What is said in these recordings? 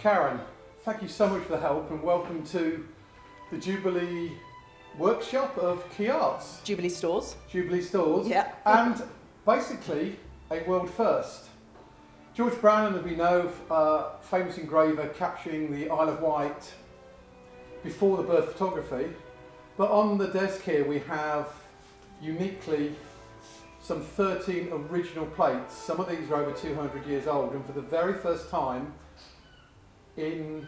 Karen, thank you so much for the help and welcome to the Jubilee workshop of Key Arts. Jubilee Stores. Jubilee Stores. Yeah. And basically a world first. George Brannon, as we know, famous engraver capturing the Isle of Wight before the birth of photography. But on the desk here we have uniquely some 13 original plates. Some of these are over 200 years old, and for the very first time in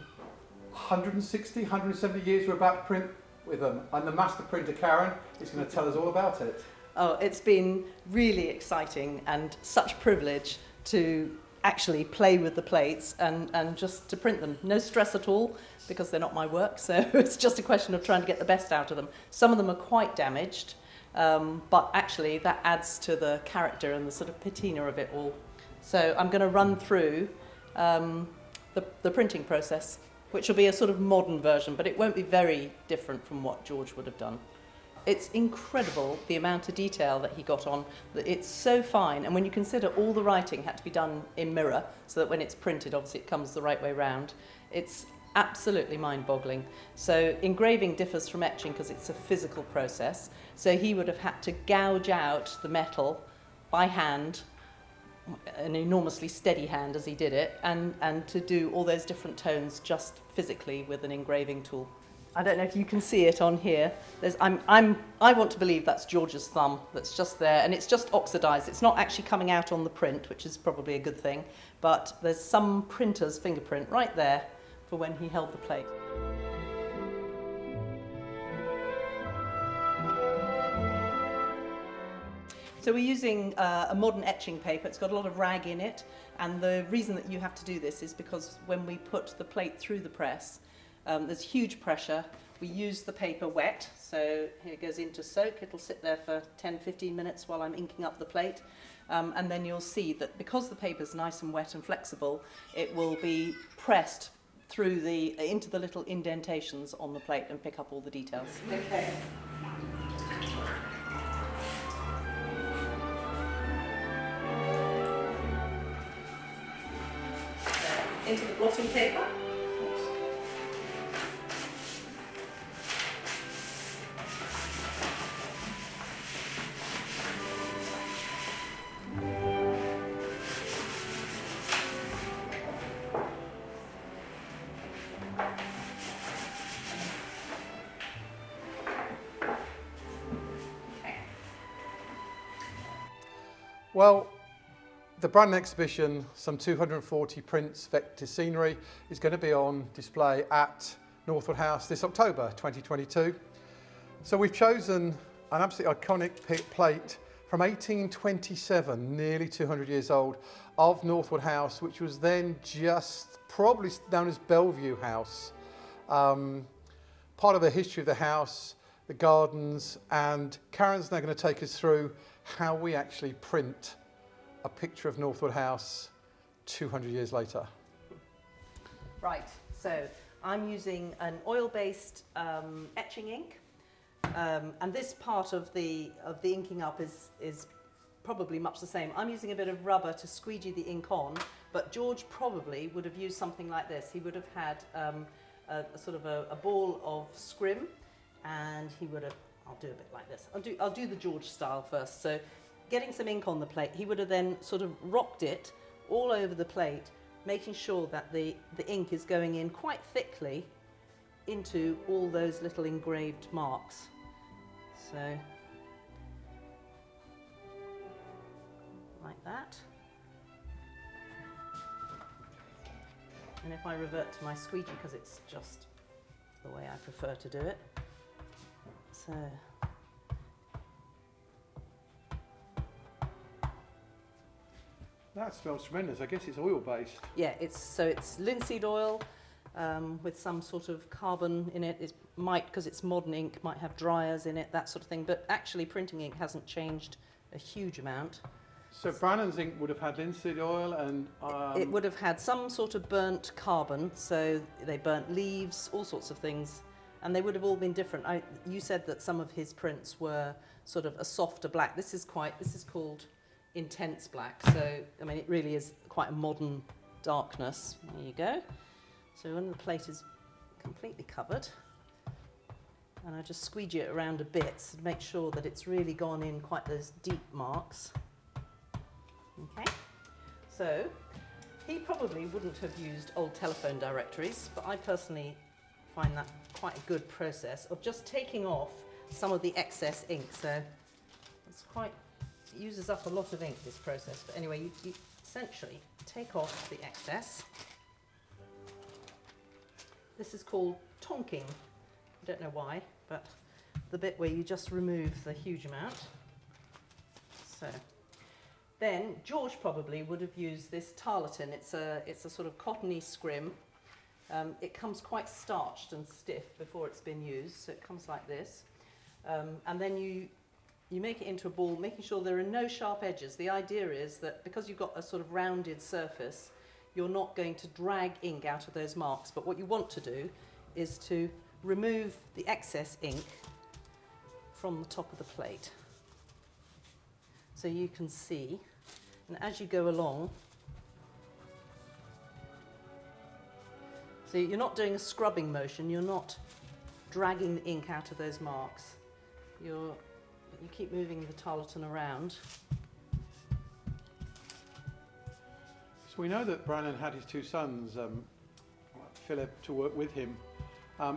160, 170 years we're about to print with them. And the master printer, Karen, is going to tell us all about it. Oh, it's been really exciting and such a privilege to actually play with the plates and just to print them. No stress at all, because they're not my work, so it's just a question of trying to get the best out of them. Some of them are quite damaged, but actually that adds to the character and the sort of patina of it all. So I'm going to run through the printing process, which will be a sort of modern version, but it won't be very different from what George would have done. It's incredible the amount of detail that he got on. It's so fine, and when you consider all the writing had to be done in mirror so that when it's printed, obviously it comes the right way round. It's absolutely mind-boggling. So engraving differs from etching because it's a physical process. So he would have had to gouge out the metal by hand, an enormously steady hand as he did it, and to do all those different tones just physically with an engraving tool. I don't know if you can see it on here. I want to believe that's George's thumb that's just there, and it's just oxidized. It's not actually coming out on the print, which is probably a good thing, but there's some printer's fingerprint right there for when he held the plate. So we're using a modern etching paper. It's got a lot of rag in it, and the reason that you have to do this is because when we put the plate through the press, there's huge pressure. We use the paper wet, so here it goes into soak. It'll sit there for 10-15 minutes while I'm inking up the plate, and then you'll see that because the paper's nice and wet and flexible, it will be pressed through into the little indentations on the plate and pick up all the details. Okay. Into the blotting paper. Well, the Brannon exhibition, some 240 prints, vector scenery, is going to be on display at Northwood House this October 2022. So we've chosen an absolutely iconic plate from 1827, nearly 200 years old, of Northwood House, which was then just probably known as Bellevue House. Part of the history of the house, the gardens, and Karen's now going to take us through how we actually print a picture of Northwood House 200 years later. Right, so I'm using an oil-based etching ink, and this part of the inking up is probably much the same. I'm using a bit of rubber to squeegee the ink on, but George probably would have used something like this. He would have had a sort of a ball of scrim, and he would have, I'll do a bit like this. I'll do the George style first. So getting some ink on the plate, he would have then sort of rocked it all over the plate, making sure that the ink is going in quite thickly into all those little engraved marks. So, like that. And if I revert to my squeegee, because it's just the way I prefer to do it. So, that smells tremendous. I guess it's oil-based. yeah, it's linseed oil with some sort of carbon in it. It might, because it's modern ink, might have dryers in it, that sort of thing. But actually, printing ink hasn't changed a huge amount. So Brannon's ink would have had linseed oil and... It would have had some sort of burnt carbon, so they burnt leaves, all sorts of things. And they would have all been different. You said that some of his prints were sort of a softer black. This is called intense black. So, I mean, it really is quite a modern darkness. There you go. So when the plate is completely covered, and I just squeegee it around a bit to make sure that it's really gone in quite those deep marks. Okay, so he probably wouldn't have used old telephone directories, but I personally find that quite a good process of just taking off some of the excess ink. So it uses up a lot of ink, this process, but anyway, you essentially take off the excess. This is called tonking. I don't know why, but the bit where you just remove the huge amount. So then George probably would have used this tarlatan. It's a sort of cottony scrim. It comes quite starched and stiff before it's been used, so it comes like this. And then you make it into a ball, making sure there are no sharp edges. The idea is that because you've got a sort of rounded surface, you're not going to drag ink out of those marks, but what you want to do is to remove the excess ink from the top of the plate. So you can see, and as you go along, so you're not doing a scrubbing motion, you're not dragging the ink out of those marks. You keep moving the tarlatan around. So we know that Brannon had his two sons, Philip, to work with him.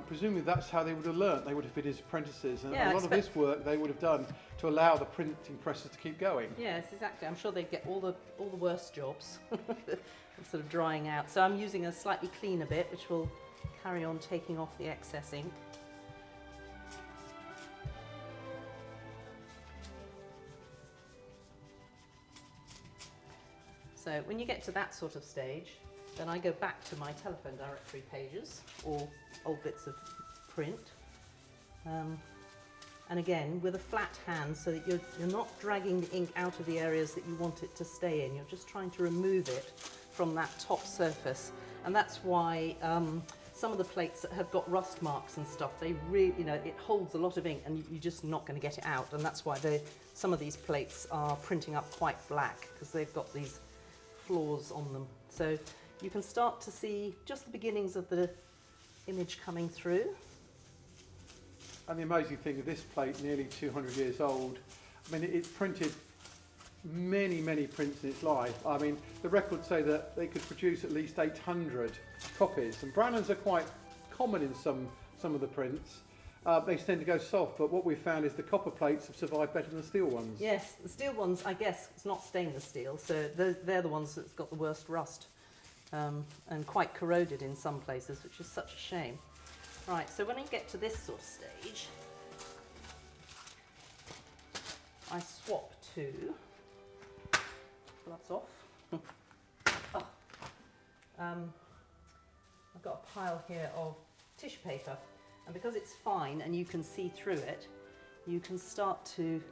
Presumably that's how they would have learnt. They would have been his apprentices, and Yeah, a lot of this work they would have done to allow the printing presses to keep going. Yes, exactly. I'm sure they'd get all the worst jobs, sort of drying out. So I'm using a slightly cleaner bit, which will carry on taking off the excess ink. So when you get to that sort of stage, then I go back to my telephone directory pages or old bits of print. And again, with a flat hand, so that you're not dragging the ink out of the areas that you want it to stay in. You're just trying to remove it from that top surface. And that's why some of the plates that have got rust marks and stuff, they really, it holds a lot of ink and you're just not going to get it out. And that's why some of these plates are printing up quite black, because they've got these flaws on them. So you can start to see just the beginnings of the image coming through. And the amazing thing of this plate, nearly 200 years old, I mean, it's printed many, many prints in its life. I mean, the records say that they could produce at least 800 copies, and Brannons are quite common in some of the prints. They tend to go soft, but what we've found is the copper plates have survived better than the steel ones. Yes, the steel ones, I guess, it's not stainless steel, so they're the ones that's got the worst rust, and quite corroded in some places, which is such a shame. Right, so when I get to this sort of stage, I swap to, gloves off. I've got a pile here of tissue paper, and because it's fine and you can see through it, you can start to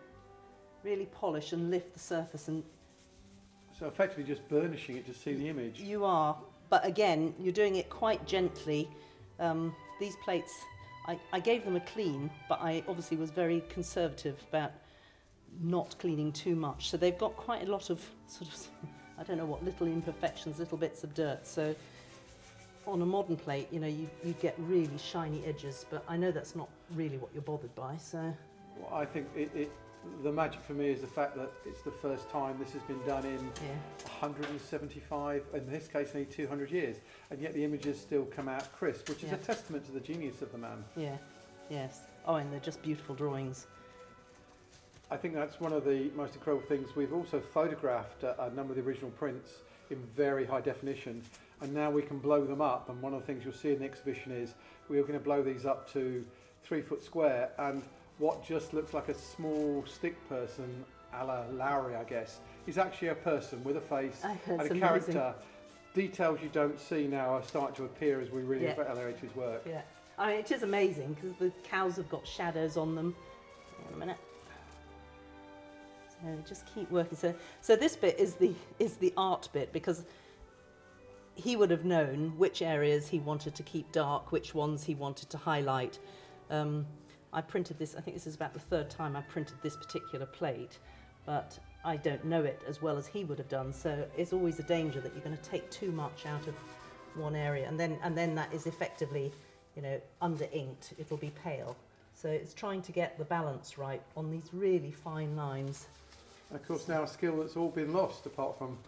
really polish and lift the surface. And so effectively just burnishing it to see the image. You are, but again, you're doing it quite gently. These plates, I gave them a clean, but I obviously was very conservative about not cleaning too much. So they've got quite a lot of sort of, I don't know what, little imperfections, little bits of dirt. So on a modern plate, you get really shiny edges, but I know that's not really what you're bothered by. So well, I think the magic for me is the fact that it's the first time this has been done in 175, in this case nearly 200 years, and yet the images still come out crisp, which is a testament to the genius of the man. Yeah, yes. Oh, and they're just beautiful drawings. I think that's one of the most incredible things. We've also photographed a number of the original prints in very high definition, and now we can blow them up, and one of the things you'll see in the exhibition is we're going to blow these up to 3 foot square, and what just looks like a small stick person, a la Lowry, I guess, is actually a person with a face and a character. Details you don't see now are starting to appear as we really evaluate his work. Yeah, I mean, it is amazing because the cows have got shadows on them. Hang on a minute. So just keep working. So this bit is the art bit, because he would have known which areas he wanted to keep dark, which ones he wanted to highlight. I printed this, I think this is about the third time I printed this particular plate, but I don't know it as well as he would have done, so it's always a danger that you're going to take too much out of one area, and then that is effectively, you know, under inked. It'll be pale. So it's trying to get the balance right on these really fine lines. Of course, now a skill that's all been lost, apart from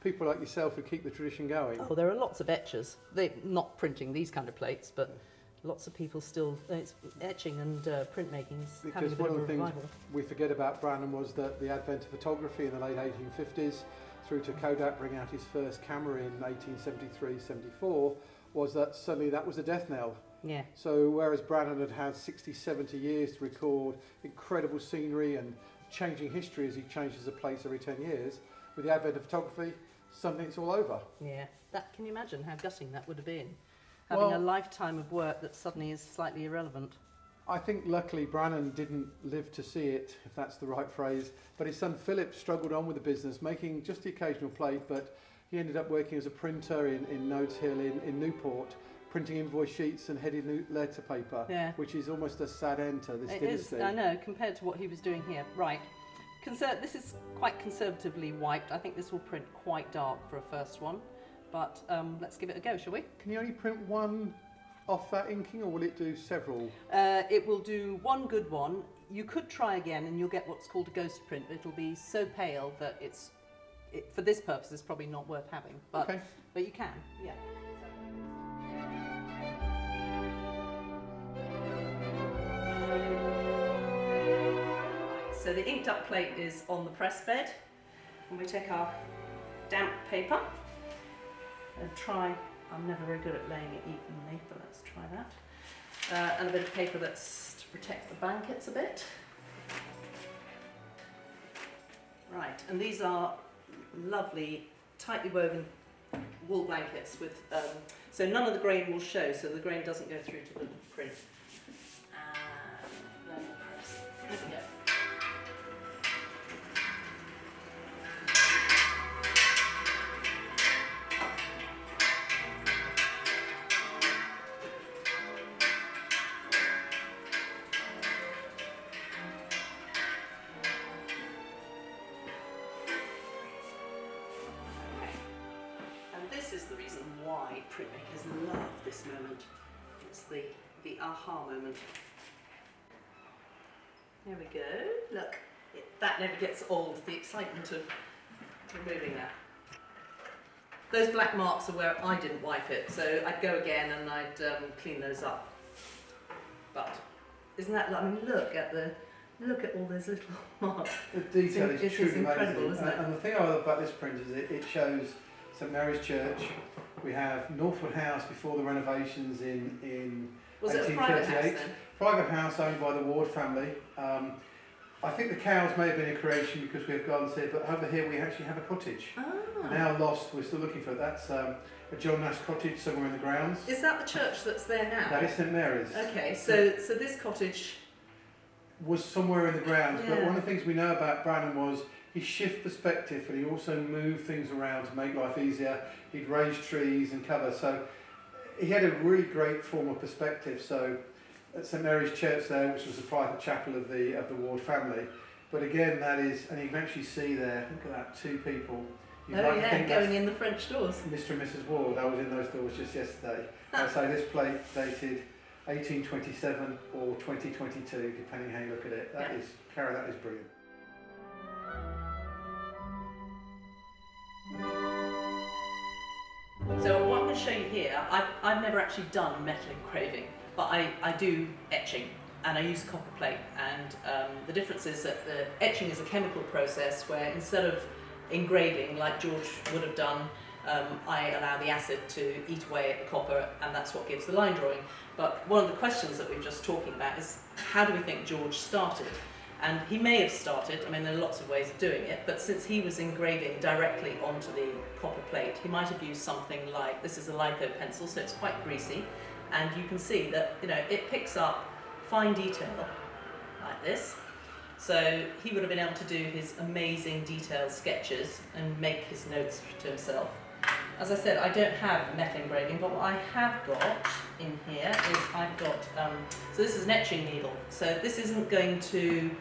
people like yourself who keep the tradition going. Oh, there are lots of etchers. They're not printing these kind of plates, but lots of people still, it's etching and printmaking is having a Because bit one of of a the things revival. we forget about Brannon was that the advent of photography in the late 1850s, through to Kodak bringing out his first camera in 1873-74, was that suddenly that was a death knell. Yeah. So whereas Brannon had had 60, 70 years to record incredible scenery and changing history as he changes the plates every 10 years, with the advent of photography, suddenly it's all over. Yeah. That, can you imagine how gutting that would have been? Having a lifetime of work that suddenly is slightly irrelevant. I think luckily Brannon didn't live to see it, if that's the right phrase, but his son Philip struggled on with the business, making just the occasional plate, but he ended up working as a printer in Nodes Hill in Newport, printing invoice sheets and headed letter paper, which is almost a sad end to this dynasty. It is, I know, compared to what he was doing here. Right. This is quite conservatively wiped. I think this will print quite dark for a first one, but let's give it a go, shall we? Can you only print one off that inking, or will it do several? It will do one good one. You could try again and you'll get what's called a ghost print. It'll be so pale that for this purpose it's probably not worth having, but you can, yeah. So the inked up plate is on the press bed, and we take our damp paper and try, I'm never very good at laying it evenly, but let's try that. And a bit of paper that's to protect the blankets a bit. Right, and these are lovely, tightly woven wool blankets with, so none of the grain will show, so the grain doesn't go through to the print. And then we'll press. There we go. This is the reason why printmakers love this moment. It's the aha moment. There we go. Look, that never gets old, the excitement of removing that. Those black marks are where I didn't wipe it, so I'd go again and I'd clean those up. But isn't that, I mean, look at all those little marks. The detail is truly incredible, amazing. isn't it? And the thing I love about this print is it shows St Mary's Church. We have Northwood House before the renovations in Was 1838. it a private house then? Private house owned by the Ward family. I think the cows may have been a creation because we have gardens here, but over here we actually have a cottage. Ah. Now lost, we're still looking for it. That's a John Nash cottage somewhere in the grounds. Is that the church that's there now? That is St Mary's. Okay, so this cottage was somewhere in the grounds, but one of the things we know about Brannon was he shifted perspective, but he also moved things around to make life easier. He'd raise trees and cover, so he had a really great form of perspective. So at St Mary's Church there, which was the private chapel of the Ward family, but again that is, and you can actually see there, look at that, two people. Going in the French doors. Mr. and Mrs. Ward, I was in those doors just yesterday. I say this plate dated 1827 or 2022, depending how you look at it. That is brilliant. So what I'm going to show you here, I've never actually done metal engraving, but I do etching, and I use copper plate, and the difference is that the etching is a chemical process where instead of engraving like George would have done, I allow the acid to eat away at the copper, and that's what gives the line drawing. But one of the questions that we were just talking about is, how do we think George started? And he may have started, I mean there are lots of ways of doing it, but since he was engraving directly onto the copper plate, he might have used something like, this is a litho pencil, so it's quite greasy, and you can see that, you know, it picks up fine detail like this. So he would have been able to do his amazing detailed sketches and make his notes to himself. As I said, I don't have metal engraving, but what I have got in here is I've got, so this is an etching needle. So this isn't going to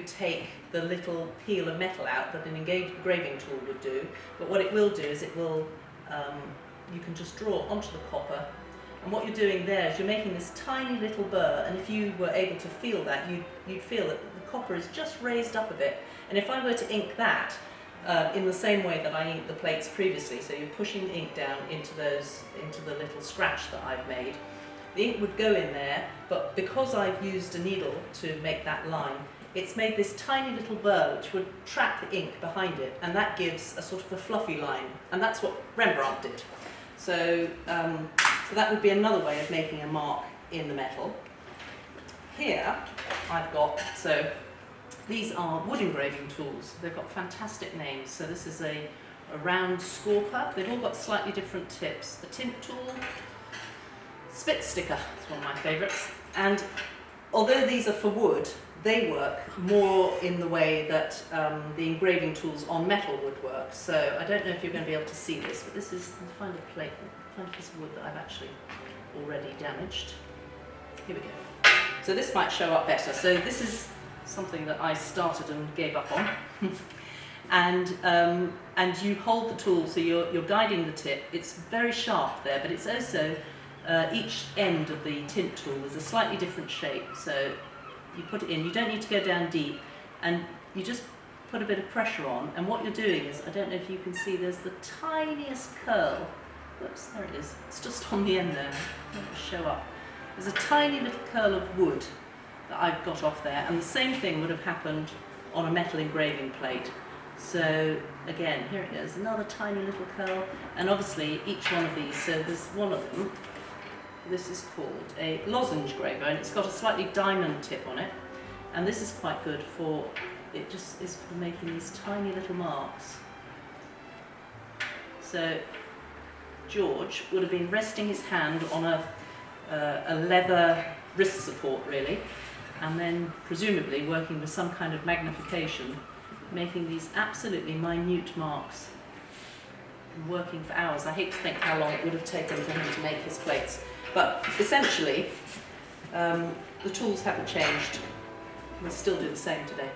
take the little peel of metal out that an engraving tool would do, but what it will do is it will you can just draw onto the copper. And what you're doing there is you're making this tiny little burr, and if you were able to feel that, you'd feel that the copper is just raised up a bit. And if I were to ink that in the same way that I inked the plates previously, so you're pushing the ink down into the little scratch that I've made, the ink would go in there, but because I've used a needle to make that line, it's made this tiny little burr which would trap the ink behind it, and that gives a sort of a fluffy line, and that's what Rembrandt did. So, so that would be another way of making a mark in the metal. Here I've got, so these are wood engraving tools. They've got fantastic names. So this is a round scorper. They've all got slightly different tips. A tint tool, spit sticker, it's one of my favourites. And although these are for wood, they work more in the way that the engraving tools on metal would work. So I don't know if you're going to be able to see this, but this is, I'll find a plate, find a piece of wood that I've actually already damaged. Here we go. So this might show up better. So this is something that I started and gave up on. And you hold the tool, so you're guiding the tip. It's very sharp there, but it's also, each end of the tint tool is a slightly different shape. So you put it in, you don't need to go down deep, and you just put a bit of pressure on, and what you're doing is, I don't know if you can see, there's the tiniest curl. Whoops, there it is. It's just on the end there. It'll show up. There's a tiny little curl of wood that I've got off there, and the same thing would have happened on a metal engraving plate. So again, here it is, another tiny little curl, and obviously each one of these, so there's one of them, this is called a Lozenge Grapevine. It's got a slightly diamond tip on it, and this is quite good for, it just is for making these tiny little marks. So George would have been resting his hand on a leather wrist support really, and then presumably working with some kind of magnification, making these absolutely minute marks, and working for hours. I hate to think how long it would have taken for him to make his plates. But essentially, the tools haven't changed. We still do the same today.